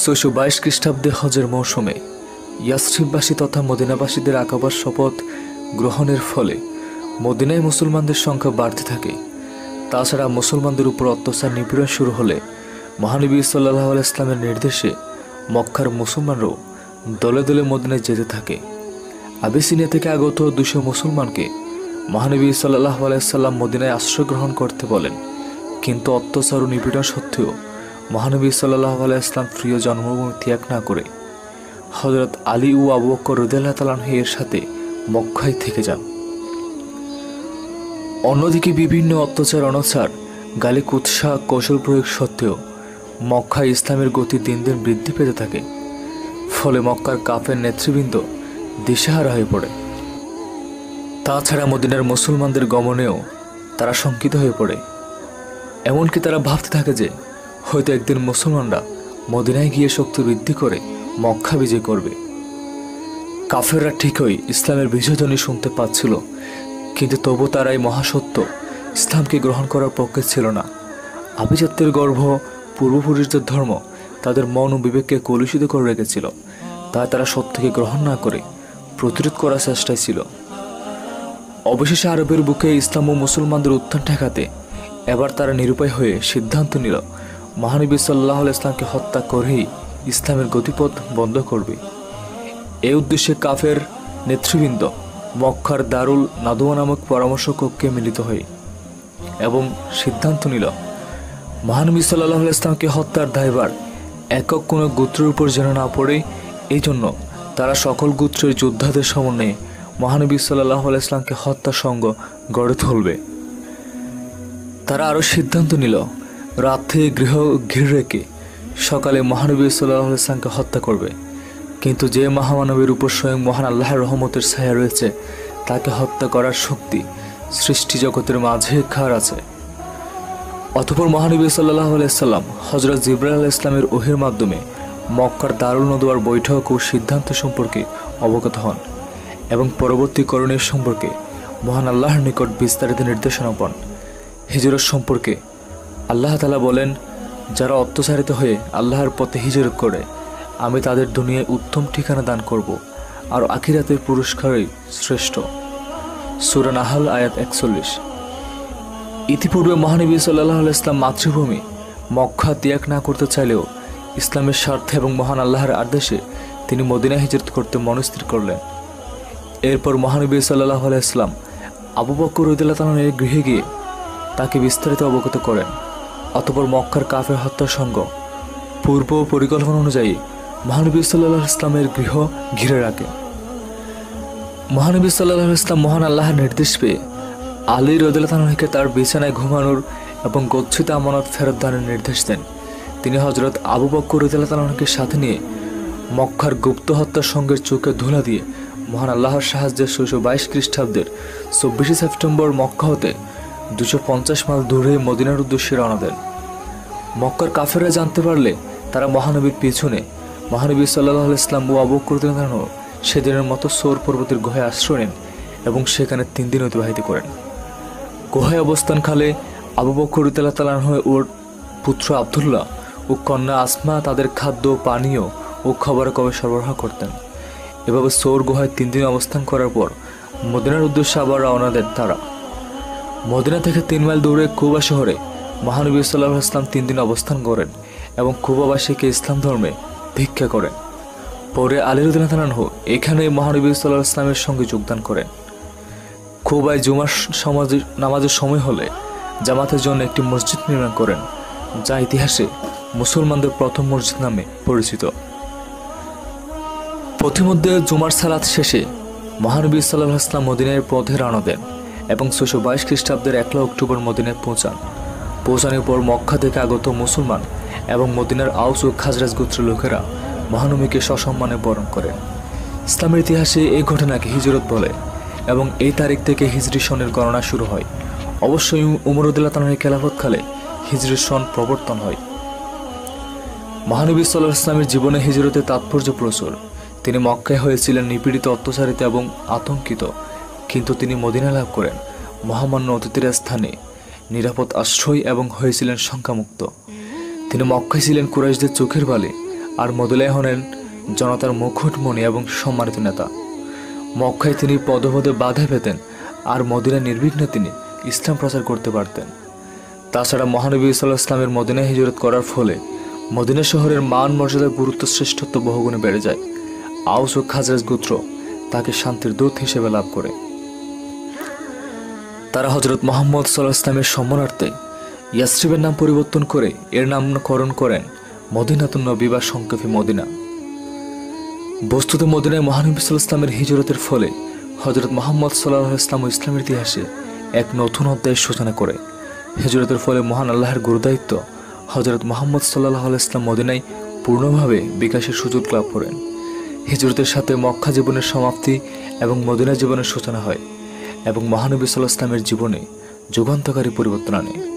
৬২২ খ্রিস্টাব্দে হজের মৌসুমে ইয়াসরিববাসী তথা মদিনাবাসীদের আকাবার শপথ গ্রহণের ফলে মদিনায় মুসলমানদের সংখ্যা বাড়তে থাকে। তাছাড়া মুসলমানদের উপর অত্যাচার নিপীড়ন শুরু হলে মহানবী সাল্লাল্লাহু আলাইহি ইসলামের নির্দেশে মক্কার মুসলমানরাও দলে দলে মদিনায় যেতে থাকে। আবিসিনিয়া থেকে আগত ২০০ মুসলমানকে মহানবী সাল্লাল্লাহু আলাইহি সাল্লাম মদিনায় আশ্রয় গ্রহণ করতে বলেন, কিন্তু অত্যাচার ও নিপীড়ন সত্ত্বেও মহানবী সাল্লাল্লাহু আলাইহি ইসলাম প্রিয় জন্মভূমি ত্যাগ না করে হযরত আলী ও আবু বকর রাদিয়াল্লাহু তাআলা এর সাথে মক্কায় থেকে যান। অন্যদিকে বিভিন্ন অত্যাচার অনাচার গালি কুৎসা কৌশল প্রয়োগ সত্ত্বেও মক্কায় ইসলামের গতি দিন দিন বৃদ্ধি পেতে থাকে। ফলে মক্কার কাফের নেতৃবৃন্দ দিশেহারা হয়ে পড়ে। তাছাড়া মদিনার মুসলমানদের গমনেও তারা শঙ্কিত হয়ে পড়ে। এমনকি তারা ভাবতে থাকে যে হয়তো একদিন মুসলমানরা মদিনায় গিয়ে শক্তি বৃদ্ধি করে মক্কা বিজয় করবে। কাফেররা ঠিকই ইসলামের বিজয়ধ্বনি শুনতে পাচ্ছিল, কিন্তু তবু তারা এই মহাসত্য ইসলামকে গ্রহণ করার পক্ষে ছিল না। আভিজাত্যের গর্ভ, পূর্বপুরুষদের ধর্ম তাদের মন ও বিবেককে কলুষিত করে রেখেছিল। তাই তারা সত্যকে গ্রহণ না করে প্রতিরোধ করার চেষ্টায় ছিল। অবশেষে আরবের বুকে ইসলাম ও মুসলমানদের উত্থান ঠেকাতে এবার তারা নিরুপায় হয়ে সিদ্ধান্ত নিল মহানবী সাল্লাল্লাহু আলাইহি ইসলামকে হত্যা করেই ইসলামের গতিপথ বন্ধ করবে। এই উদ্দেশ্যে কাফের নেতৃবৃন্দ মক্কার দারুল নাদওয়া নামক পরামর্শ কক্ষে মিলিত হয় এবং সিদ্ধান্ত নিল মহানবী সাল্লাল্লাহু আলাইহি ইসলামকে হত্যার দায়ভার একক কোনো গোত্রের উপর যেন না পড়ে, এই জন্য তারা সকল গোত্রের যোদ্ধাদের সমন্বয়ে মহানবী সাল্লাল্লাহু আলাইহি ইসলামকে হত্যা সংঘ গড়ে তুলবে। তারা আরও সিদ্ধান্ত নিল রাতে গৃহ ঘিরে রেখে সকালে মহানবী সাল্লাল্লাহু আলাইহি ইসলামকে হত্যা করবে। কিন্তু যে মহামানবের উপর স্বয়ং মহান আল্লাহর রহমতের ছায়া রয়েছে, তাকে হত্যা করার শক্তি সৃষ্টি জগতের মাঝে কার আছে। অতঃপর মহানবী সাল্লাল্লাহু আলাইহি সাল্লাম হযরত জিবরাইল আলাইহিস সালামের ওহির মাধ্যমে মক্কার দারুল নদওয়ার বৈঠক ও সিদ্ধান্ত সম্পর্কে অবগত হন এবং পরবর্তী করণীয় সম্পর্কে মহান আল্লাহর নিকট বিস্তারিত নির্দেশনা পান। হিজরত সম্পর্কে আল্লাহ তাআলা বলেন, যারা অত্যাচারিত হয়ে আল্লাহর পথে হিজরত করে আমি তাদের দুনিয়ায় উত্তম ঠিকানা দান করব, আর আখিরাতের পুরস্কারই শ্রেষ্ঠ। সূরা নাহল আয়াত ৪১। ইতিপূর্বে মহানবী সাল্লাল্লাহু আলাইহি ইসলাম মাতৃভূমি মক্কা ত্যাগ না করতে চাইলেও ইসলামের স্বার্থে এবং মহান আল্লাহর আদেশে তিনি মদিনা হিজরত করতে মনস্থির করলেন। এরপর মহানবী সাল্লাল্লাহু আলাইহি ইসলাম আবু বকর রাদিয়াল্লাহু তাআলার গৃহে গিয়ে তাকে বিস্তারিত অবগত করেন। অতঃপর মক্কার কাফের হত্যার সঙ্গ পূর্ব পরিকল্পনা অনুযায়ী মহানবী সাল্লাল্লাহু আলাইহি ইসলামের গৃহ ঘিরে রাখে। মহানবী সাল্লাল্লাহু আলাইহি ইসলাম মহান আল্লাহর নির্দেশ পেয়ে আলী রাদিয়াল্লাহু তাআলাকে তার বিছানায় ঘুমানোর এবং গচ্ছিত আমানত ফেরত দানের নির্দেশ দেন। তিনি হযরত আবু বকর রাদিয়াল্লাহু তাআলাকে সাথে নিয়ে মক্কার গুপ্ত হত্যার সঙ্গের চোখে ধুলা দিয়ে মহান আল্লাহর সাহায্যে ৬২২ খ্রিস্টাব্দের ২৪ সেপ্টেম্বর মক্কা হতে ২৫০ মাইল দূরে মদিনার উদ্দেশ্যে রওনা দেন। মক্কার কাফেররা জানতে পারলে তারা মহানবীর পিছনে মহানবী সাল্লাল্লাহু আলাইহি ইসলাম ও আবু বকর রাদিয়াল্লাহু তাআলা সেদিনের মতো সৌর পর্বতের গুহায় আশ্রয় নেন এবং সেখানে ৩ দিন অতিবাহিত করেন। গুহায় অবস্থানকালে আবু বকর রাদিয়াল্লাহু তাআলা ওর পুত্র আব্দুল্লাহ ও কন্যা আসমা তাদের খাদ্য, পানীয় ও খাবার কবে সরবরাহ করতেন। এভাবে সৌর গুহায় ৩ দিন অবস্থান করার পর মদিনার উদ্দেশ্যে আবার রওনা দেন তারা। মদিনা থেকে ৩ মাইল দূরে কুবা শহরে মহানবী সাল্লাল্লাহু আলাইহি ইসলাম ৩ দিন অবস্থান করেন এবং কুবাবাসীকে ইসলাম ধর্মে ভিক্ষা করেন। পরে আলী রাদিয়াল্লাহু তাআলা এখানে মহানবী সাল্লাল্লাহু আলাইহি ইসলামের সঙ্গে যোগদান করেন। কুবায় জুমার নামাজের সময় হলে জামাতের জন্য একটি মসজিদ নির্মাণ করেন, যা ইতিহাসে মুসলমানদের প্রথম মসজিদ নামে পরিচিত। পথিমধ্যে জুমার সালাত শেষে মহানবী সাল্লাল্লাহু আলাইহি ইসলাম মদিনার পথে রওনা দেন এবং ৬২২ খ্রিস্টাব্দের ১ অক্টোবর মদিনায় পৌঁছান। পৌঁছানোর পর মক্কা থেকে আগত মুসলমান এবং মদিনার আউস ও খাজরাজ গোত্রের লোকেরা মহানবীকে সসম্মানে বরণ করেন। ইসলামের ইতিহাসে এই ঘটনাকে হিজরত বলে এবং এই তারিখ থেকে হিজরি সনের গণনা শুরু হয়। অবশ্যই উমর রাদিয়াল্লাহু তাআলার খেলাফতকালে হিজরি সন প্রবর্তন হয়। মহানবী সাল্লাল্লাহু আলাইহি ইসলামের জীবনে হিজরতের তাৎপর্য প্রচুর। তিনি মক্কায় হয়েছিলেন নিপীড়িত, অত্যাচারিত এবং আতঙ্কিত, কিন্তু তিনি মদিনা লাভ করেন মহামান্য অতিথির স্থানে নিরাপদ আশ্রয় এবং হয়েছিলেন সংখ্যামুক্ত। তিনি মক্কায় ছিলেন কুরাইশদের চোখের বালি আর মদিনায় হলেন জনতার মুকুটমণি এবং সম্মানিত নেতা। মক্কায় তিনি পদে পদে বাধা পেতেন, আর মদিনায় নির্বিঘ্নে তিনি ইসলাম প্রচার করতে পারতেন। তাছাড়া মহানবী সাল্লাল্লাহু আলাইহি ওয়াসাল্লামের মদিনায় হিজরত করার ফলে মদিনা শহরের মান মর্যাদা, গুরুত্ব, শ্রেষ্ঠত্ব বহুগুণে বেড়ে যায়। আউস ও খাজরাজ গোত্র তাকে শান্তির দূত হিসেবে লাভ করে। তারা হযরত মুহাম্মদ সাল্লাল্লাহু আলাইহি ওয়াসাল্লামের সম্মানার্থে ইয়াসরিবের নাম পরিবর্তন করে এর নামকরণ করেন মদিনাতুন নবী বা সংক্ষেপে মদিনা। বস্তুত মদিনায় মহানবী সাল্লাল্লাহু আলাইহি ওয়াসাল্লামের হিজরতের ফলে হযরত মুহাম্মদ সাল্লাল্লাহু আলাইহি ওয়াসাল্লাম ইসলামের ইতিহাসে এক নতুন অধ্যায়ের সূচনা করে। হিজরতের ফলে মহান আল্লাহর গুরুদায়িত্ব হযরত মুহাম্মদ সাল্লাল্লাহু আলাইহি ওয়াসাল্লাম মদিনায় পূর্ণভাবে বিকাশের সুযোগ লাভ করেন। হিজরতের সাথে মক্কা জীবনের সমাপ্তি এবং মদিনা জীবনের সূচনা হয় এবং মহানবী সাল্লাল্লাহু আলাইহি ওয়াসাল্লামের জীবনে যুগান্তকারী পরিবর্তন আনে।